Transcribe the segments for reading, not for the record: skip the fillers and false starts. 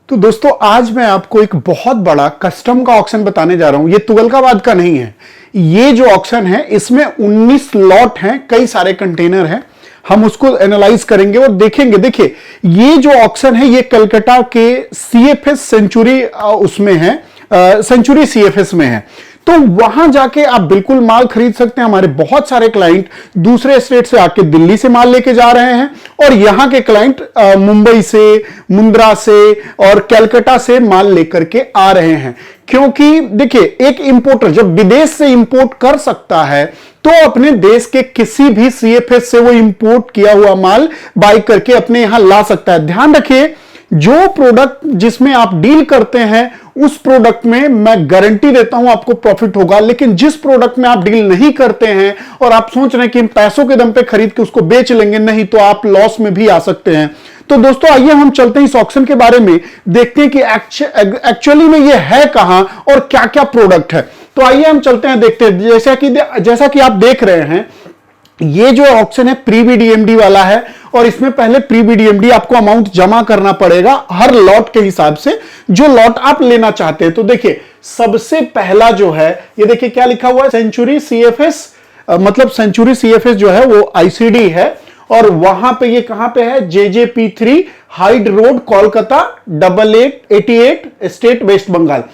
तो दोस्तों आज मैं आपको एक बहुत बड़ा कस्टम का ऑक्शन बताने जा रहा हूं। ये तुगलकाबाद का नहीं है। ये जो ऑक्शन है इसमें 19 लॉट हैं, कई सारे कंटेनर हैं। हम उसको एनालाइज करेंगे और देखेंगे। देखिए ये जो ऑक्शन है ये कलकत्ता के सीएफएस सेंचुरी उसमें है, सेंचुरी सीएफएस में है। तो वहां जाके आप बिल्कुल माल खरीद सकते हैं। हमारे बहुत सारे क्लाइंट दूसरे स्टेट से आके दिल्ली से माल लेके जा रहे हैं और यहां के क्लाइंट मुंबई से, मुंद्रा से और कलकत्ता से माल लेकर के आ रहे हैं। क्योंकि देखिए एक इंपोर्टर जब विदेश से इंपोर्ट कर सकता है तो अपने देश के किसी भी सीएफएस से वो इंपोर्ट किया हुआ माल बाय करके अपने यहां ला सकता है। ध्यान रखिए जो प्रोडक्ट जिसमें आप डील करते हैं उस प्रोडक्ट में मैं गारंटी देता हूं आपको प्रॉफिट होगा, लेकिन जिस प्रोडक्ट में आप डील नहीं करते हैं और आप सोच रहे हैं कि हम पैसों के दम पे खरीद के उसको बेच लेंगे, नहीं तो आप लॉस में भी आ सकते हैं। तो दोस्तों आइए हम चलते हैं इस ऑक्शन के बारे में, देखते हैं कि एक्चुअली में ये है कहां और क्या क्या प्रोडक्ट है। तो आइए हम चलते हैं, देखते हैं। जैसा कि आप देख रहे हैं ये जो ऑक्शन है प्री बीडीएमडी वाला है और इसमें पहले प्री बीडीएमडी आपको अमाउंट जमा करना पड़ेगा हर लॉट के हिसाब से, जो लॉट आप लेना चाहते हैं। तो देखिए सबसे पहला जो है ये देखिए क्या लिखा हुआ है, सेंचुरी सीएफएस, मतलब सेंचुरी सीएफएस जो है वो आईसीडी है और वहां पे ये कहां पे है, JJP3 Hyde road Kolkata 8888 state West Bengal.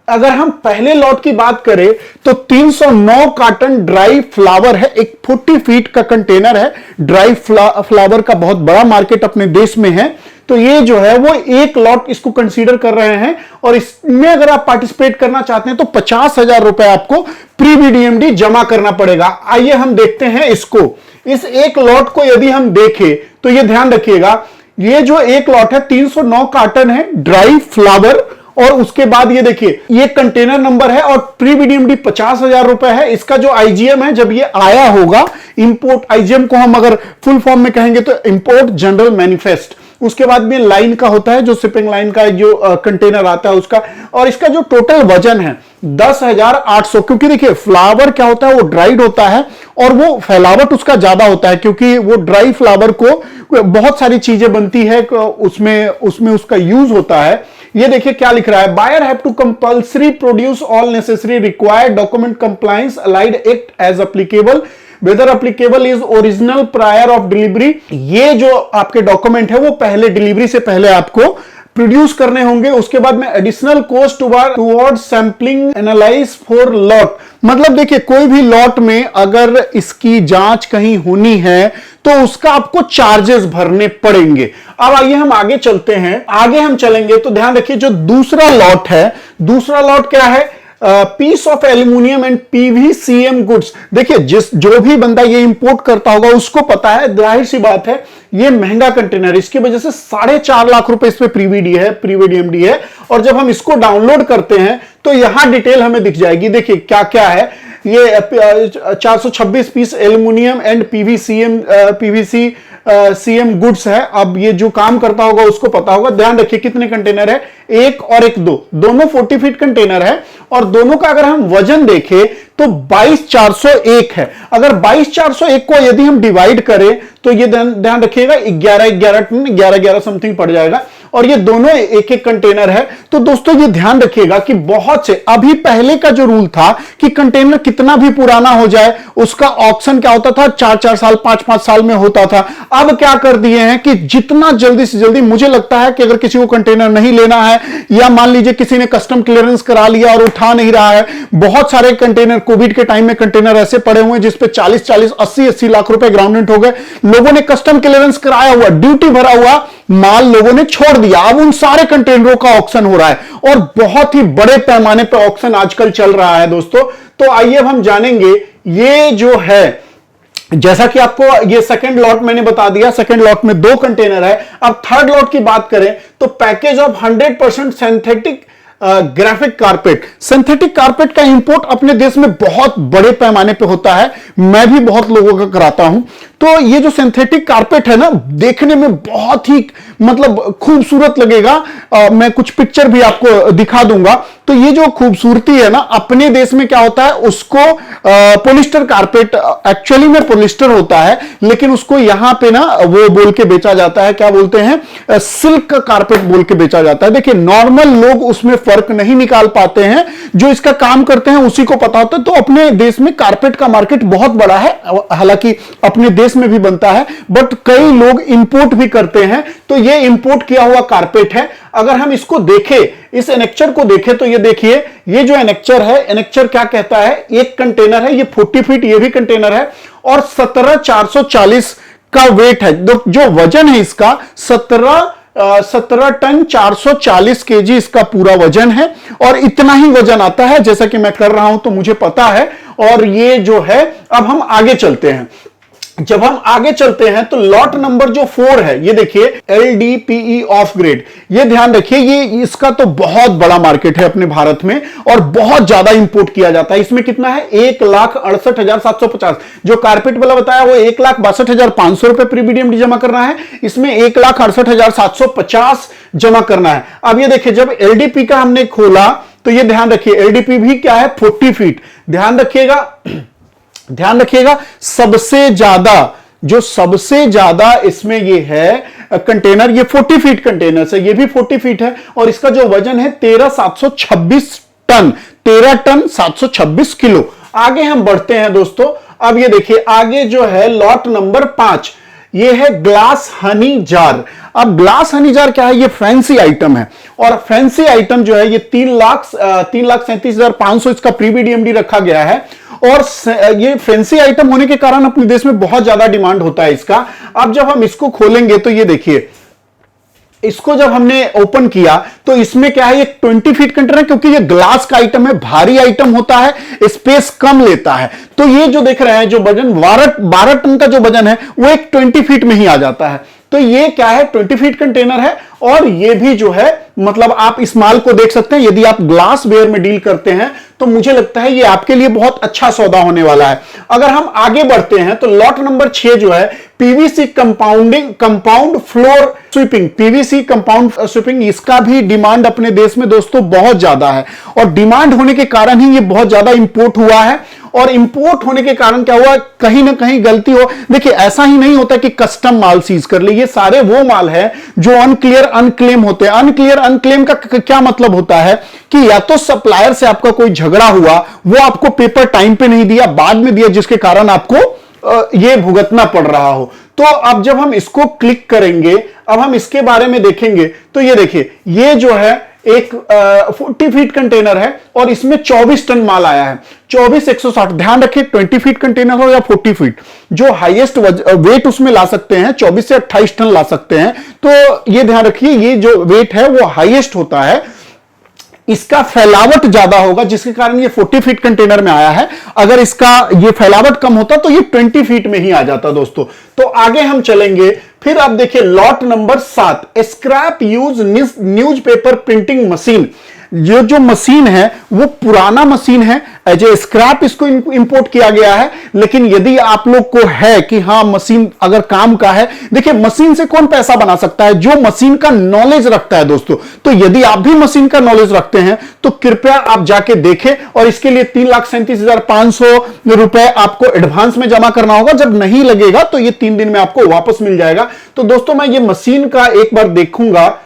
अगर हम पहले लॉट की बात करें तो 309 कार्टन ड्राई फ्लावर है, एक 40 फीट का कंटेनर है। ड्राई फ्लावर का बहुत बड़ा मार्केट अपने देश में है। तो ये जो है वो एक लॉट इसको कंसीडर कर रहे हैं और इसमें अगर आप पार्टिसिपेट करना चाहते हैं तो 50,000 रुपए आपको प्री बीडीएमडी जमा करना पड़ेगा। आइए हम देखते हैं इसको। इस एक लॉट को यदि हम देखें तो ये ध्यान रखिएगा, ये जो एक लॉट है 309 कार्टन है ड्राई फ्लावर और उसके बाद ये देखिए ये कंटेनर नंबर है और प्री बीडीएमडी 50,000 रुपए है। इसका जो आईजीएम है जब ये आया होगा, इंपोर्ट आईजीएम को हम अगर फुल फॉर्म में कहेंगे तो इंपोर्ट जनरल मैनिफेस्ट, उसके बाद में लाइन का होता है जो शिपिंग लाइन का जो कंटेनर आता है उसका, और इसका जो टोटल वजन है 10,800। क्योंकि देखिए फ्लावर क्या होता है वो ड्राइड होता है और वो फैलावट उसका ज्यादा होता है क्योंकि वो ड्राई फ्लावर को बहुत सारी चीजें बनती है उसमें उसका यूज होता है। ये देखिए क्या लिख रहा है, buyer have to compulsory produce all necessary required document compliance allied act as applicable whether applicable is original prior of delivery. ये जो आपके डॉक्यूमेंट है वो पहले डिलीवरी से पहले आपको प्रोड्यूस करने होंगे। उसके बाद में additional cost toward sampling analyse for lot. मतलब देखिए कोई भी लॉट में अगर इसकी जांच कहीं होनी है तो उसका आपको चार्जेस भरने पड़ेंगे। अब आइए हम आगे चलते हैं। आगे हम चलेंगे तो ध्यान रखिए जो दूसरा लॉट है, दूसरा लॉट क्या है, piece of aluminium and PVCM goods. देखिए जो भी बंदा ये इंपोर्ट करता होगा उसको पता है, जाहिर सी बात है ये महंगा कंटेनर, इसकी वजह से 4.5 लाख रुपए इस पे प्री बीडीएमडी है। और जब हम इसको डाउनलोड करते हैं तो यहां डिटेल हमें दिख जाएगी। देखिए क्या क्या है, ये 426 piece aluminium and PVCM goods है। अब ये जो काम करता होगा उसको पता होगा। ध्यान रखिए कितने कंटेनर है, एक और एक दो, दोनों 40 फीट कंटेनर है और दोनों का अगर हम वजन देखें तो 22,401 है। अगर 22,401 को यदि हम डिवाइड करें तो ये ध्यान रखिएगा 11 समथिंग पड़ जाएगा और ये दोनों एक एक कंटेनर है। तो दोस्तों ये ध्यान रखिएगा कि बहुत से, अभी पहले का जो रूल था कि कंटेनर कितना भी पुराना हो जाए उसका ऑक्शन क्या होता था, 4-4 साल 5-5 साल में होता था। अब क्या कर दिए हैं कि जितना जल्दी से जल्दी, मुझे लगता है कि अगर किसी को कंटेनर नहीं लेना है या मान लीजिए किसी ने कस्टम क्लियरेंस करा लिया और उठा नहीं रहा है, बहुत सारे कंटेनर कोविड के टाइम में कंटेनर ऐसे पड़े हुए जिसपे 40-40 80-80 लाख रुपए ग्राउंडेड हो गए। लोगों ने कस्टम क्लियरेंस कराया हुआ, ड्यूटी भरा हुआ माल लोगों ने छोड़ दिया। अब उन सारे कंटेनरों का ऑक्शन हो रहा है और बहुत ही बड़े पैमाने पर ऑक्शन आजकल चल रहा है दोस्तों। तो आइए अब हम जानेंगे ये जो है, जैसा कि आपको ये सेकंड लॉट मैंने बता दिया, सेकंड लॉट में 2 कंटेनर है। अब थर्ड लॉट की बात करें तो package of 100% synthetic graphic carpet. Synthetic carpet का इंपोर्ट अपने देश में बहुत बड़े पैमाने पे होता है, मैं भी बहुत लोगों का कराता हूं। तो ये जो सिंथेटिक कारपेट है ना, देखने में बहुत ही मतलब खूबसूरत लगेगा। मैं कुछ पिक्चर भी आपको दिखा दूंगा। तो ये जो खूबसूरती है ना, अपने देश में क्या होता है, उसको पॉलिस्टर कारपेट, एक्चुअली में पॉलिस्टर होता है, लेकिन उसको यहां पे ना वो बोल के बेचा जाता है, क्या बोलते हैं, सिल्क कारपेट बोल के बेचा जाता है। देखिए नॉर्मल लोग उसमें फर्क नहीं निकाल पाते हैं, जो इसका काम करते हैं उसी को पता होता है। तो अपने देश में कारपेट का मार्केट बहुत बड़ा है, हालांकि अपने देश में भी बनता है, बट कई लोग इंपोर्ट भी करते हैं। तो ये इंपोर्ट किया हुआ कारपेट है। अगर हम इसको देखें, इस एनेक्चर को देखें, तो ये देखिए, ये जो एनेक्चर है, एनेक्चर क्या कहता है, एक कंटेनर है, ये 40 फीट ये भी कंटेनर है, और 17,440 का वेट है। जो वजन है इसका 17 टन 440 केजी इसका पूरा वजन है। और इतना ही वजन आता है, जैसा कि मैं कर रहा हूं तो मुझे पता है। और ये जो है, अब हम आगे चलते हैं। जब हम आगे चलते हैं तो लॉट नंबर जो 4 है, ये देखिए LDPE ऑफ ग्रेड, ये ध्यान रखिए, ये इसका तो बहुत बड़ा मार्केट है अपने भारत में, और बहुत ज्यादा इंपोर्ट किया जाता है। इसमें कितना है, 1,68,750। जो कारपेट वाला बताया वो 1,62,500 रुपए प्री BDMD जमा करना है, इसमें 1,68,750 जमा करना है। अब ये देखिए, जब LDP का हमने खोला तो ये ध्यान रखिए, LDP भी क्या है, 40 फीट। ध्यान रखिएगा, सबसे ज्यादा इसमें ये है कंटेनर, ये 40 फीट कंटेनर से, ये भी 40 फीट है, और इसका जो वजन है 13,726 टन, 13 टन 726 किलो। आगे हम बढ़ते हैं दोस्तों। अब ये देखिए, आगे जो है लॉट नंबर 5, ये है ग्लास हनी जार। अब ग्लास हनी जार क्या है, ये फैंसी आइटम है, और फैंसी आइटम जो है ये 3,37,500 इसका प्री BDMD रखा गया है। और ये फैंसी आइटम होने के कारण अपने देश में बहुत ज्यादा डिमांड होता है इसका। अब जब हम इसको खोलेंगे तो ये देखिए, इसको जब हमने ओपन किया तो इसमें क्या है, ये 20 फीट कंटेनर है, क्योंकि ये ग्लास का आइटम है, भारी आइटम होता है, स्पेस कम लेता है। तो ये जो देख रहे हैं, जो वजन 12 टन का जो वजन है, वो एक 20 फीट में ही आ जाता है। तो ये क्या है, 20 फीट कंटेनर है। और ये भी जो है, मतलब आप इस माल को देख सकते हैं, यदि आप ग्लास वेयर में डील करते हैं तो मुझे लगता है ये आपके लिए बहुत अच्छा सौदा होने वाला है। अगर हम आगे बढ़ते हैं तो लॉट नंबर 6 जो है, PVC compound floor sweeping, PVC compound sweeping, इसका भी डिमांड अपने देश में दोस्तों बहुत ज्यादा है, और डिमांड होने के कारण ही ये बहुत ज्यादा इंपोर्ट हुआ है। और इंपोर्ट होने के कारण क्या हुआ, कहीं ना कहीं गलती हो। देखिए ऐसा ही नहीं होता कि कस्टम माल सीज कर ले, ये सारे वो माल है जो अनक्लियर अनक्लेम होते हैं। अनक्लियर अनक्लेम का क्या मतलब होता है कि या तो सप्लायर से आपका कोई झगड़ा हुआ, वो आपको पेपर टाइम पे नहीं दिया, बाद में दिया, जिसके कारण आपको ये भुगतना पड़ रहा हो। तो अब जब हम इसको क्लिक करेंगे, अब हम इसके बारे में देखेंगे, तो ये देखिए, ये जो है एक 40 फीट कंटेनर है, और इसमें 24 टन माल आया है, 24,160। ध्यान रखिए, 20 फीट कंटेनर हो या 40 फीट, जो हाईएस्ट वेट उसमें ला सकते हैं 24 से 28 टन ला सकते हैं। तो ये ध्यान रखिए, ये जो वेट है वो हाईएस्ट होता है, इसका फैलावट ज्यादा होगा, जिसके कारण ये 40 फीट कंटेनर में आया है। अगर इसका ये फैलावट कम होता तो ये 20 फीट में ही आ जाता दोस्तों। तो आगे हम चलेंगे, फिर आप देखिए lot number 7, scrap use newspaper printing machine. जो मशीन है वो पुराना मशीन है, एज ए स्क्रैप इसको इंपोर्ट किया गया है। लेकिन यदि आप लोग को है कि हाँ मशीन अगर काम का है, देखिए मशीन से कौन पैसा बना सकता है, जो मशीन का नॉलेज रखता है दोस्तों। तो यदि आप भी मशीन का नॉलेज रखते हैं तो कृपया आप जाके देखें, और इसके लिए 3,37,500 रुपए आपको एडवांस में जमा करना होगा। जब नहीं लगेगा तो ये 3 दिन में आपको वापस मिल जाएगा। तो दोस्तों मैं ये मशीन का एक बार देखूंगा,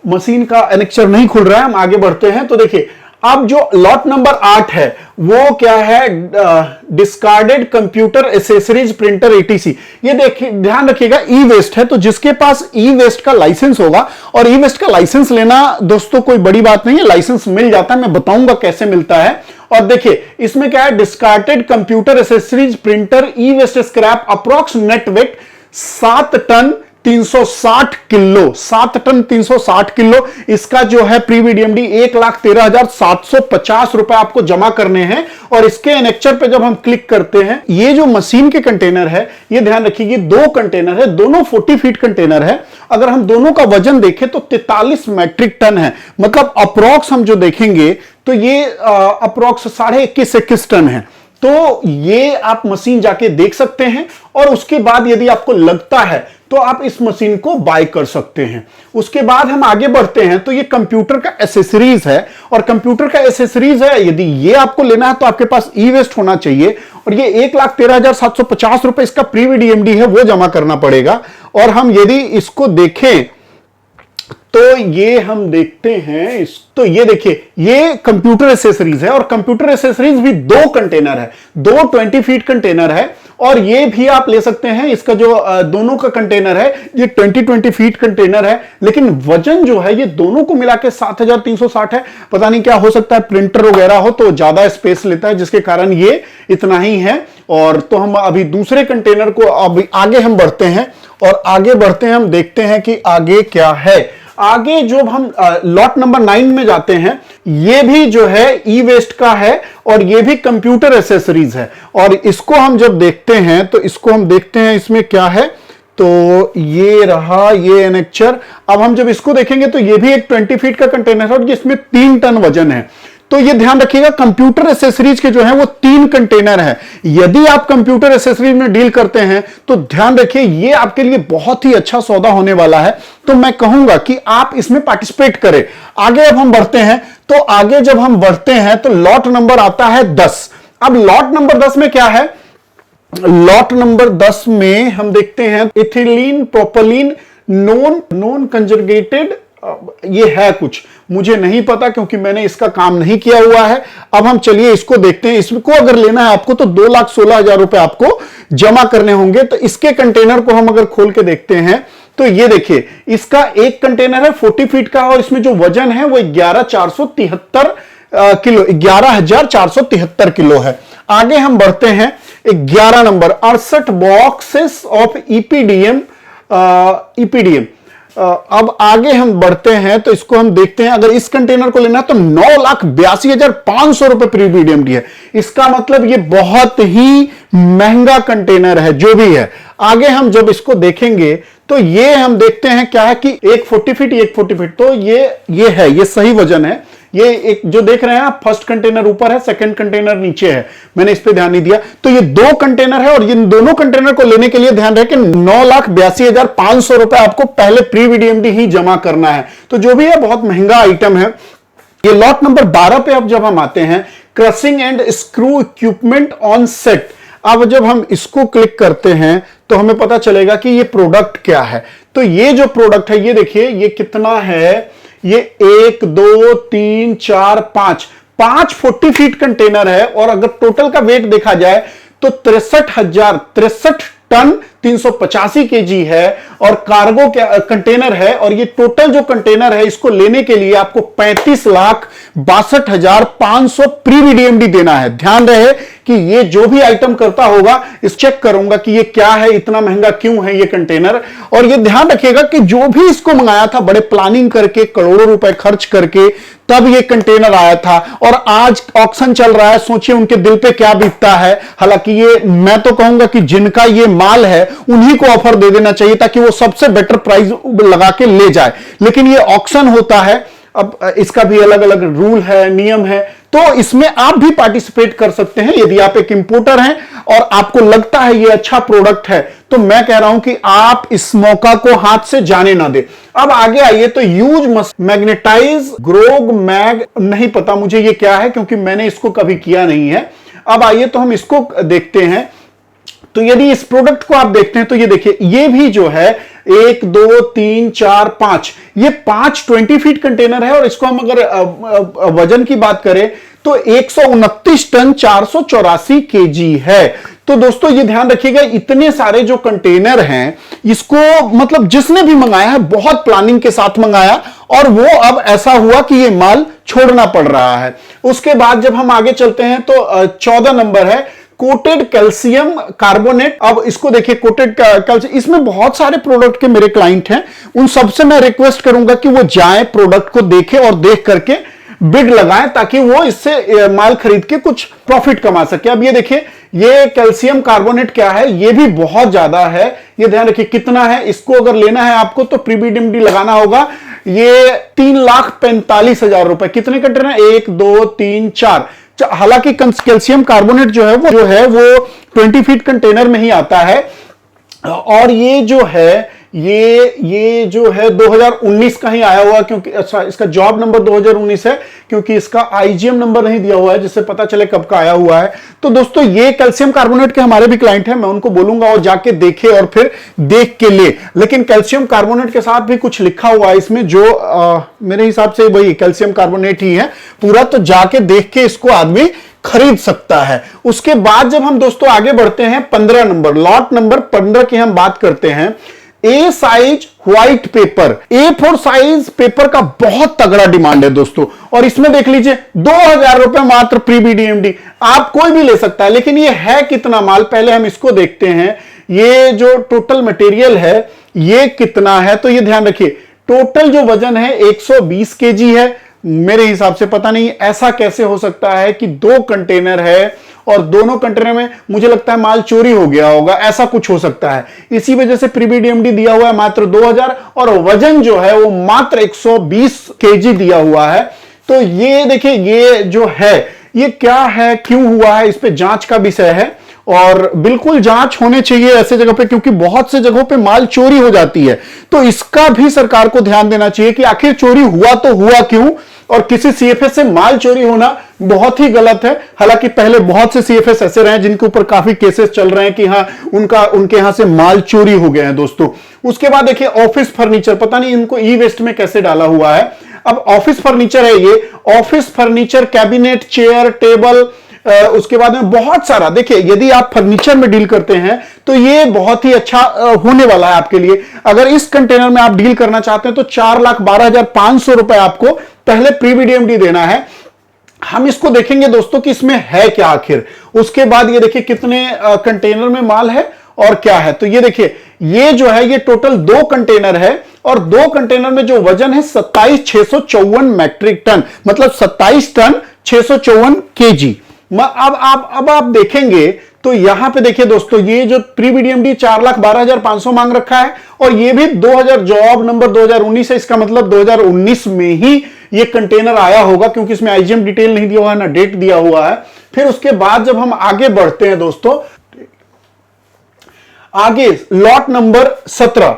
मशीन का एनेक्चर नहीं खुल रहा है, हम आगे बढ़ते हैं। तो देखिए, अब जो लॉट नंबर 8 है वो क्या है, discarded computer accessories printer ATC। ये देखिए, ध्यान रखिएगा, ई वेस्ट है, तो जिसके पास ई वेस्ट का लाइसेंस होगा, और ई वेस्ट का लाइसेंस लेना दोस्तों कोई बड़ी बात नहीं है, लाइसेंस मिल जाता है, मैं बताऊंगा कैसे मिलता है। और देखिए इसमें क्या है, discarded computer accessories printer e waste scrap approx net weight 7 ton 360 kilo, 7 ton 360 kilo इसका जो है प्रीवीडीएमडी 1,13,750 रुपए आपको जमा करने हैं। और इसके एनेक्चर पे जब हम क्लिक करते हैं, ये जो मशीन के कंटेनर है, ये ध्यान रखिए 2 कंटेनर है, दोनों 40 फीट कंटेनर है। अगर हम दोनों का वजन देखें तो 43 मैट्रिक टन है, मतलब अप्रोक्स हम जो देखेंगे तो ये अप्रोक्स 21.5 टन है। तो ये आप मशीन जाके देख सकते हैं और उसके बाद यदि आपको लगता है तो आप इस मशीन को बाय कर सकते हैं। उसके बाद हम आगे बढ़ते हैं तो ये कंप्यूटर का एसेसरीज है, और कंप्यूटर का एसेसरीज है, यदि ये आपको लेना है तो आपके पास ई वेस्ट होना चाहिए। और ये 1,13,750 रुपए इसका प्रीवीडीएमडी है, वो जमा करना पड़ेगा। और हम यदि इसको देखें तो ये हम देखते हैं तो ये देखिए ये कंप्यूटर एसेसरीज है, और कंप्यूटर एसेसरीज भी 2 कंटेनर है, 2 20 फीट कंटेनर है। और ये भी आप ले सकते हैं, इसका जो दोनों का कंटेनर है ये 20 फीट कंटेनर है, लेकिन वजन जो है ये दोनों को मिला के 7,360 है। पता नहीं क्या हो सकता है, प्रिंटर वगैरह हो तो ज्यादा स्पेस लेता है, जिसके कारण ये इतना ही है। और तो हम अभी दूसरे कंटेनर को अभी आगे हम बढ़ते हैं, और आगे बढ़ते हैं हम देखते हैं कि आगे क्या है। आगे जो हम लॉट नंबर 9 में जाते हैं, ये भी जो है ई वेस्ट का है, और ये भी कंप्यूटर एसेसरीज है। और इसको हम जब देखते हैं तो इसको हम देखते हैं इसमें क्या है, तो ये रहा ये एनेक्चर। अब हम जब इसको देखेंगे तो ये भी एक 20 फीट का कंटेनर है, और इसमें 3 टन वजन है। तो ये ध्यान रखिएगा कंप्यूटर एसेसरीज के जो है वो 3 कंटेनर है। यदि आप कंप्यूटर एसेसरीज में डील करते हैं तो ध्यान रखिए ये आपके लिए बहुत ही अच्छा सौदा होने वाला है। तो मैं कहूंगा कि आप इसमें पार्टिसिपेट करें। आगे अब हम बढ़ते हैं, तो आगे जब हम बढ़ते हैं तो लॉट नंबर आता है 10। अब लॉट नंबर 10 में क्या है, लॉट नंबर 10 में हम देखते हैं इथिलीन प्रोपलीन नॉन कंजुगेटेड, ये है कुछ मुझे नहीं पता क्योंकि मैंने इसका काम नहीं किया हुआ है। अब हम चलिए इसको देखते हैं। इसको अगर लेना है आपको तो 2,16,000 रुपए आपको जमा करने होंगे। तो इसके कंटेनर को हम अगर खोल के देखते हैं तो ये देखिए इसका एक कंटेनर है 40 फीट का, और इसमें जो वजन है वो 11,473 किलो 11,473 किलो है। आगे हम बढ़ते हैं 11 नंबर 68 बॉक्सेस ऑफ ईपीडीएम। अब आगे हम बढ़ते हैं तो इसको हम देखते हैं, अगर इस कंटेनर को लेना है तो 9,82,500 रुपए प्रीवीडीएमडी है। इसका मतलब ये बहुत ही महंगा कंटेनर है जो भी है। आगे हम जब इसको देखेंगे तो ये हम देखते हैं क्या है कि एक 40 फीट एक 40 फीट, तो ये है, ये सही वजन है। ये एक जो देख रहे हैं आप, फर्स्ट कंटेनर ऊपर है, सेकंड कंटेनर नीचे है, मैंने इस पे ध्यान नहीं दिया। तो ये 2 कंटेनर है, और इन दोनों कंटेनर को लेने के लिए ध्यान रखें 9,82,500 रुपए आपको पहले प्रीवीडीएमडी ही जमा करना है। तो जो भी है बहुत महंगा आइटम है। ये लॉट नंबर 12 पे अब जब हम आते हैं, crushing and screw equipment on set. अब जब हम इसको क्लिक करते हैं तो हमें पता चलेगा कि ये प्रोडक्ट क्या है। तो ये जो प्रोडक्ट है ये देखिए ये कितना है, ये 1 2 3 4 5 40 फीट कंटेनर है। और अगर टोटल का वेट देखा जाए तो 63 टन 385 केजी है, और कार्गो कंटेनर है। और ये टोटल जो कंटेनर है इसको लेने के लिए आपको 35,62,500 प्रीवीडीएमडी देना है। ध्यान रहे कि ये जो भी आइटम करता होगा इस चेक करूंगा कि ये क्या है, इतना महंगा क्यों है ये कंटेनर। और ये ध्यान रखिएगा कि जो भी इसको मंगाया था बड़े प्लानिंग करके, करोड़ों रुपए खर्च करके तब ये कंटेनर आया था, और आज ऑक्शन चल रहा है। सोचिए उनके दिल पे क्या बीतता है। हालांकि ये मैं तो कहूंगा कि जिनका ये माल है उन्हीं को ऑफर दे देना चाहिए ताकि वो सबसे बेटर प्राइस लगा के ले जाए, लेकिन ये ऑक्शन होता है। अब इसका भी अलग अलग रूल है, नियम है, तो इसमें आप भी पार्टिसिपेट कर सकते हैं यदि आप एक इंपोर्टर हैं और आपको लगता है ये अच्छा प्रोडक्ट है। तो मैं कह रहा हूं कि आप इस मौका को हाथ से जाने ना दे। अब आगे आइए तो यूज मैग्नेटाइज ग्रोग मैग, नहीं पता मुझे ये क्या है क्योंकि मैंने इसको कभी किया नहीं है। अब आइए तो हम इसको देखते हैं। तो यदि इस प्रोडक्ट को आप देखते हैं तो ये देखिए ये भी जो है 1 2 3 4 5 ये 5 20 फीट कंटेनर है, और इसको हम अगर वजन की बात करें तो 129 टन 484 केजी है। तो दोस्तों ये ध्यान रखिएगा इतने सारे जो कंटेनर हैं इसको मतलब जिसने भी मंगाया है बहुत प्लानिंग के साथ मंगाया, और वो अब ऐसा हुआ कि ये माल छोड़ना पड़ रहा है। उसके बाद जब हम आगे चलते हैं तो 14 नंबर है कोटेड कैल्शियम कार्बोनेट। अब इसको देखिए, कोटेड कैल्शियम, इसमें बहुत सारे प्रोडक्ट के मेरे क्लाइंट हैं, उन सबसे मैं रिक्वेस्ट करूंगा कि वो जाए, प्रोडक्ट को देखें और देख करके बिड लगाएं, ताकि वो इससे माल खरीद के कुछ प्रॉफिट कमा सके। अब ये देखिए, ये कैल्शियम कार्बोनेट क्या है, ये भी बहुत ज्यादा है, ये ध्यान रखिए कितना है। इसको अगर लेना है आपको तो प्रीबीडीएमडी लगाना होगा। ये 3,45,000 रुपए। कितने कंटेनर? 1 2 3 4। हालांकि कैल्शियम कार्बोनेट जो है वो 20 फीट कंटेनर में ही आता है, और ये जो है ये जो है 2019 का ही आया हुआ, क्योंकि अच्छा इसका जॉब नंबर 2019 है, क्योंकि इसका आईजीएम नंबर नहीं दिया हुआ है जिससे पता चले कब का आया हुआ है। तो दोस्तों ये कैल्शियम कार्बोनेट के हमारे भी क्लाइंट हैं, मैं उनको बोलूंगा और जाके देखे और फिर देख के ले। लेकिन कैल्शियम कार्बोनेट के साथ भी कुछ लिखा हुआ है इसमें, जो मेरे हिसाब से वही कैल्शियम कार्बोनेट ही है पूरा, तो जाके देख के इसको आदमी खरीद सकता है। उसके बाद जब हम दोस्तों आगे बढ़ते हैं 15 नंबर, लॉट नंबर 15 की हम बात करते हैं। A size white paper, A4 size paper का बहुत तगड़ा डिमांड है दोस्तों, और इसमें देख लीजिए 2,000 रुपए मात्र प्रीबीडीएमडी। आप कोई भी ले सकता है, लेकिन ये है कितना माल, पहले हम इसको देखते हैं। ये जो टोटल मटेरियल है ये कितना है, तो ये ध्यान रखिए, टोटल जो वजन है 120 केजी है। मेरे हिसाब से पता नहीं ऐसा कैसे हो सकता है कि 2 कंटेनर है और दोनों कंटेनर में मुझे लगता है माल चोरी हो गया होगा, ऐसा कुछ हो सकता है। इसी वजह से प्रीबीडीएमडी दिया हुआ है मात्र 2,000, और वजन जो है वो मात्र 120 केजी दिया हुआ है। तो ये देखिए, ये जो है ये क्या है, क्यों हुआ है, इस पे जांच का विषय है, और बिल्कुल जांच होने चाहिए ऐसे जगह पे, क्योंकि बहुत से जगहों पे माल चोरी हो जाती है। तो इसका भी सरकार को ध्यान देना चाहिए कि आखिर चोरी हुआ तो हुआ क्यों, और किसी सीएफएस से माल चोरी होना बहुत ही गलत है। हालांकि पहले बहुत से सीएफएस ऐसे रहे जिनके ऊपर काफी केसेस चल रहे हैं कि हाँ उनके यहां से माल चोरी हो गए हैं दोस्तों। उसके बाद देखिए ऑफिस फर्नीचर, पता नहीं इनको ई वेस्ट में कैसे डाला हुआ है। अब ऑफिस फर्नीचर है ये, office furniture, cabinet, chair, table, उसके बाद में बहुत सारा। देखिए यदि आप फर्नीचर में डील करते हैं तो ये बहुत ही अच्छा होने वाला है आपके लिए। अगर इस कंटेनर में आप डील करना चाहते हैं तो 4,12,500 रुपए आपको पहले प्रीबीडीएमडी देना है। हम इसको देखेंगे दोस्तों कि इसमें है क्या आखिर। उसके बाद ये देखिए कितने कंटेनर में माल है और क्या है। तो ये देखिए, ये जो है ये टोटल 2 कंटेनर है, और 2 कंटेनर में जो वजन है 27,654 मैट्रिक टन, मतलब 27 टन 654 केजी। अब आप देखेंगे तो यहां पे देखिए दोस्तों, ये जो प्रीबीडीएमडी 4,12,500 मांग रखा है, और ये भी 2000 जॉब नंबर 2019 है। इसका मतलब 2019 में ही ये कंटेनर आया होगा, क्योंकि इसमें आईजीएम डिटेल नहीं दिया हुआ है, ना डेट दिया हुआ है। फिर उसके बाद जब हम आगे बढ़ते हैं दोस्तों, आगे लॉट नंबर 17।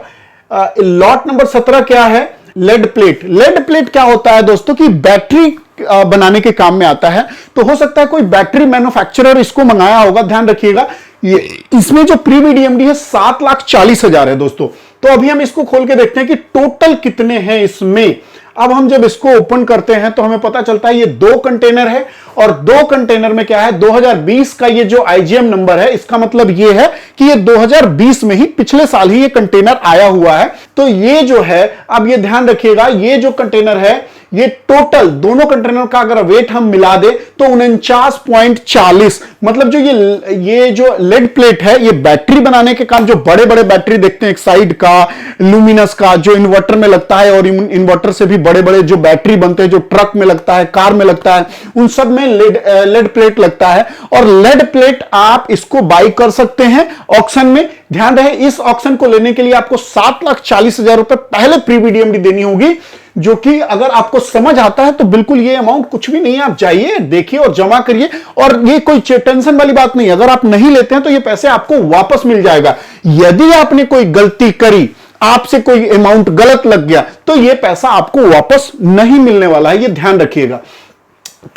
लॉट नंबर 17 क्या है? Lead plate. लेड प्लेट क्या होता है दोस्तों कि बैटरी बनाने के काम में आता है। तो हो सकता है कोई बैटरी मैन्युफैक्चरर इसको मंगाया होगा। ध्यान रखिएगा, ये इसमें जो प्रीबीडीएमडी है 7,40,000 है दोस्तों। तो अभी हम इसको खोल के देखते हैं कि टोटल कितने हैं इसमें। अब हम जब इसको ओपन करते हैं तो हमें पता चलता है ये 2 कंटेनर है, और 2 कंटेनर में क्या है, 2020 का ये जो आईजीएम नंबर है, इसका मतलब ये है कि ये 2020 में ही, पिछले साल ही ये कंटेनर आया हुआ है। तो ये जो है, अब ये ध्यान रखिएगा, ये जो कंटेनर है ये टोटल दोनों कंटेनर का अगर वेट हम मिला दे तो 49.40, मतलब जो ये जो लेड प्लेट है ये बैटरी बनाने के काम, जो बड़े बड़े बैटरी देखते हैं, एक्साइड का, लुमिनस का, जो इन्वर्टर में लगता है, और इन्वर्टर से भी बड़े बड़े जो बैटरी बनते हैं, जो ट्रक में लगता है, कार में लगता है, उन सब में लेड प्लेट लगता है। और लेड प्लेट आप इसको बाई कर सकते हैं ऑक्शन में। ध्यान रहे, इस ऑक्शन को लेने के लिए आपको 7,40,000 रुपए पहले प्रीबीडीएमडी देनी होगी, जो कि अगर आपको समझ आता है तो बिल्कुल ये अमाउंट कुछ भी नहीं है। आप जाइए, देखिए और जमा करिए, और ये कोई टेंशन वाली बात नहीं है। अगर आप नहीं लेते हैं तो ये पैसे आपको वापस मिल जाएगा। यदि आपने कोई गलती करी, आपसे कोई अमाउंट गलत लग गया, तो ये पैसा आपको वापस नहीं मिलने वाला है, ये ध्यान रखिएगा।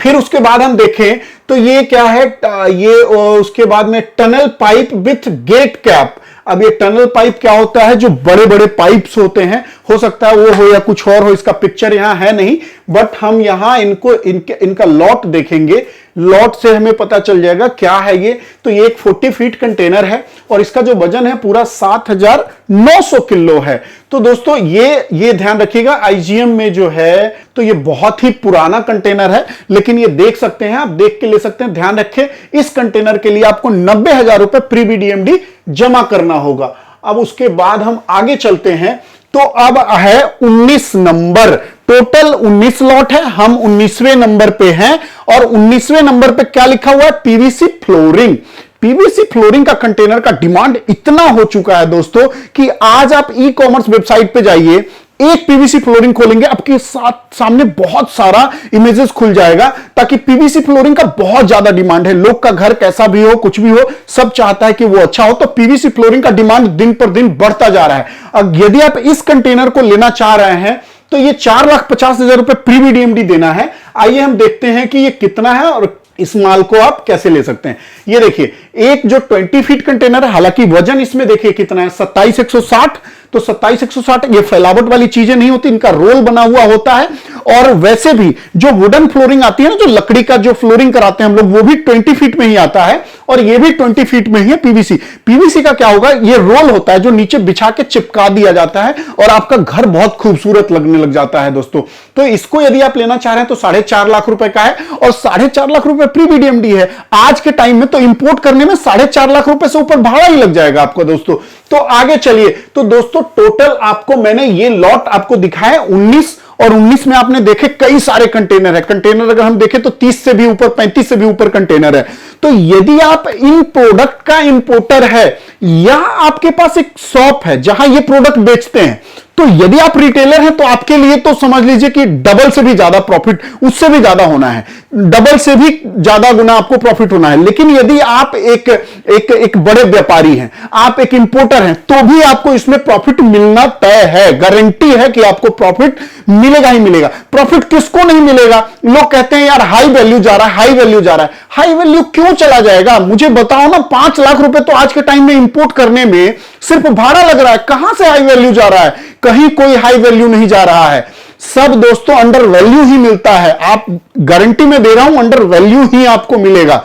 फिर उसके बाद हम देखें तो ये क्या है, ये उसके बाद में tunnel pipe with gate cap. अब ये टनल पाइप क्या होता है? जो बड़े बड़े पाइप्स होते हैं, हो सकता है वो हो या कुछ और हो, इसका पिक्चर यहां है नहीं, बट हम यहां इनका लॉट देखेंगे। लॉट से हमें पता चल जाएगा क्या है ये। तो ये एक 40 फीट कंटेनर है और इसका जो वजन है पूरा 7900 किलो है। तो दोस्तों ये ध्यान रखिएगा, आईजीएम में जो है तो ये बहुत ही पुराना कंटेनर है, लेकिन ये देख सकते हैं, आप देख के ले सकते हैं। ध्यान रखें, इस कंटेनर के लिए आपको 90,000 रुपए प्री बीडीएमडी जमा करना होगा। अब उसके बाद हम आगे चलते हैं, तो अब है 19 नंबर, टोटल 19 लॉट है, हम 19वें नंबर पे हैं और 19वें नंबर पे क्या लिखा हुआ है, पीवीसी फ्लोरिंग। पीवीसी फ्लोरिंग का कंटेनर का डिमांड इतना हो चुका है दोस्तों कि आज आप ई कॉमर्स वेबसाइट पे जाइए, एक पीवीसी फ्लोरिंग खोलेंगे, आपके सामने बहुत सारा इमेजेस खुल जाएगा, ताकि पीवीसी फ्लोरिंग का बहुत ज्यादा डिमांड है। लोग का घर कैसा भी हो, कुछ भी हो, सब चाहता है कि वो अच्छा हो, तो पीवीसी फ्लोरिंग का डिमांड दिन पर दिन बढ़ता जा रहा है। अब यदि आप इस कंटेनर को लेना चाह रहे हैं तो ये 4,50,000 रुपए प्री बीडीएमडी देना है। आइए हम देखते हैं कि ये कितना है और इस माल को आप कैसे ले सकते हैं। ये देखिए, एक जो 20 फीट कंटेनर है, हालांकि वजन इसमें देखिए कितना है, 27,160। तो 27,160 ये फैलावट वाली चीजें नहीं होती, इनका रोल बना हुआ होता है। और वैसे भी जो वुडन फ्लोरिंग आती है ना, जो लकड़ी का जो फ्लोरिंग कराते हैं हम लोग, वो भी 20 फीट में ही आता है और ये भी 20 फीट में ही है। पीवीसी का क्या होगा, ये रोल होता है जो नीचे बिछा के चिपका दिया जाता है और आपका घर बहुत खूबसूरत लगने लग जाता है दोस्तों। तो इसको यदि आप लेना चाह रहे हैं तो 4.5 लाख रुपए का है और 4.5 लाख रुपए प्री बीडीएमडी है। आज के टाइम में तो इंपोर्ट करने में 4.5 लाख रुपए से ऊपर भाड़ा ही लग जाएगा आपको दोस्तों। तो आगे चलिए, तो दोस्तों टोटल आपको मैंने ये लॉट आपको दिखाए 19, और 19 में आपने देखे कई सारे कंटेनर है। कंटेनर अगर हम देखें तो 30 से भी ऊपर, 35 से भी ऊपर कंटेनर है। तो यदि आप इन प्रोडक्ट का इंपोर्टर है या आपके पास एक शॉप है जहां ये प्रोडक्ट बेचते हैं, तो यदि आप रिटेलर हैं तो आपके लिए तो समझ लीजिए कि डबल से भी ज्यादा प्रॉफिट, उससे भी ज्यादा होना है, डबल से भी ज्यादा गुना आपको प्रॉफिट होना है। लेकिन यदि आप एक बड़े व्यापारी हैं, आप एक इंपोर्टर हैं, तो भी आपको इसमें प्रॉफिट मिलना तय है, गारंटी है कि आपको प्रॉफिट मिलेगा ही मिलेगा। प्रॉफिट किसको नहीं मिलेगा? लोग कहते हैं यार हाई वैल्यू जा रहा है, हाई वैल्यू जा रहा है। हाई वैल्यू क्यों चला जाएगा? मुझे बताओ ना, 5 लाख रुपए तो आज के टाइम में इंपोर्ट करने में सिर्फ भाड़ा लग रहा है, कहां से हाई वैल्यू जा रहा है? कहीं कोई हाई वैल्यू नहीं जा रहा है, सब दोस्तों अंडर वैल्यू ही मिलता है। आप गारंटी में दे रहा हूं, अंडर वैल्यू ही आपको मिलेगा।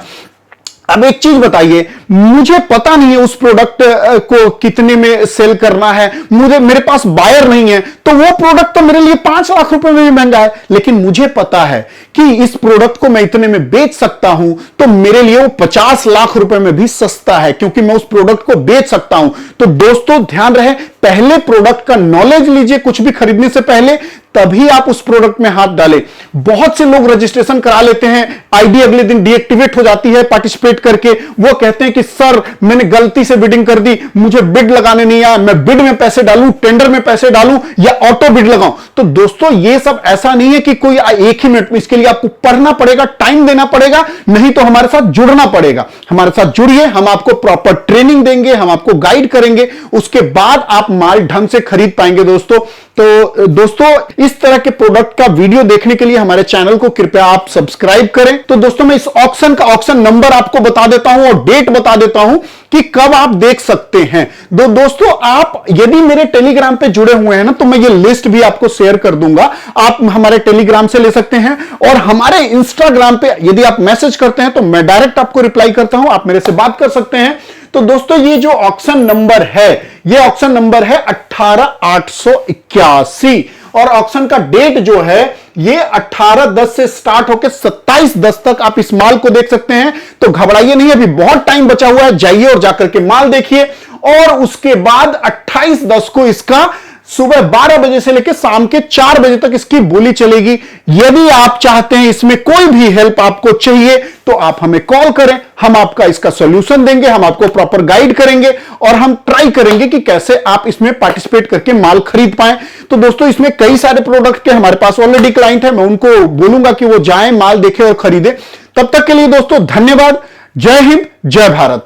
अब एक चीज बताइए, मुझे पता नहीं है उस प्रोडक्ट को कितने में सेल करना है, मेरे पास बायर नहीं है, तो वो प्रोडक्ट तो मेरे लिए 5 लाख रुपए में भी महंगा है। लेकिन मुझे पता है कि इस प्रोडक्ट को मैं इतने में बेच सकता हूं, तो मेरे लिए वो 50 लाख रुपए में भी सस्ता है, क्योंकि मैं उस प्रोडक्ट को बेच सकता हूं। तो दोस्तों ध्यान रहे, पहले प्रोडक्ट का नॉलेज लीजिए कुछ भी खरीदने से पहले, तभी आप उस प्रोडक्ट में हाथ डालें। बहुत से लोग रजिस्ट्रेशन करा लेते हैं, आईडी अगले दिन डीएक्टिवेट हो जाती है पार्टिसिपेट करके। वो कहते हैं कि सर मैंने गलती से बिडिंग कर दी, मुझे बिड लगाने नहीं आया, मैं बिड में पैसे डालूं, टेंडर में पैसे डालूं या ऑटो बिड लगाऊं। तो दोस्तों ये सब ऐसा नहीं है कि कोई एक ही मिनट में, इसके लिए आपको पढ़ना पड़ेगा, टाइम देना पड़ेगा, नहीं तो हमारे साथ जुड़ना पड़ेगा। हमारे साथ जुड़िए, हम आपको प्रॉपर ट्रेनिंग देंगे, हम आपको गाइड करेंगे, उसके बाद आप माल ढंग से खरीद पाएंगे दोस्तों। तो दोस्तों इस तरह के प्रोडक्ट का वीडियो देखने के लिए हमारे चैनल को कृपया आप सब्सक्राइब करें। तो दोस्तों मैं इस ऑक्शन का ऑक्शन नंबर आपको बता देता हूं और डेट बता देता हूं कि कब आप देख सकते हैं। दोस्तों आप यदि मेरे टेलीग्राम पे जुड़े हुए हैं ना, तो मैं ये लिस्ट भी आपको शेयर कर दूंगा, आप हमारे टेलीग्राम से ले सकते हैं। और हमारे इंस्टाग्राम पे यदि आप मैसेज करते हैं तो मैं डायरेक्ट आपको रिप्लाई करता हूं, आप मेरे से बात कर सकते हैं। तो दोस्तों ये जो ऑक्शन नंबर है, ये ऑक्शन नंबर है 18,881 और ऑक्शन का डेट जो है ये 18/10 से स्टार्ट होकर 27/10 तक आप इस माल को देख सकते हैं। तो घबराइए नहीं, अभी बहुत टाइम बचा हुआ है, जाइए और जाकर के माल देखिए। और उसके बाद 28/10 को इसका सुबह 12 बजे से लेकर शाम के 4 बजे तक इसकी बोली चलेगी। यदि आप चाहते हैं इसमें कोई भी हेल्प आपको चाहिए तो आप हमें कॉल करें, हम आपका इसका सॉल्यूशन देंगे, हम आपको प्रॉपर गाइड करेंगे और हम ट्राई करेंगे कि कैसे आप इसमें पार्टिसिपेट करके माल खरीद पाएं। तो दोस्तों इसमें कई सारे प्रोडक्ट के हमारे पास ऑलरेडी क्लाइंट है, मैं उनको बोलूंगा कि वो जाएं, माल देखें और खरीदें। तब तक के लिए दोस्तों धन्यवाद। जय हिंद, जय भारत।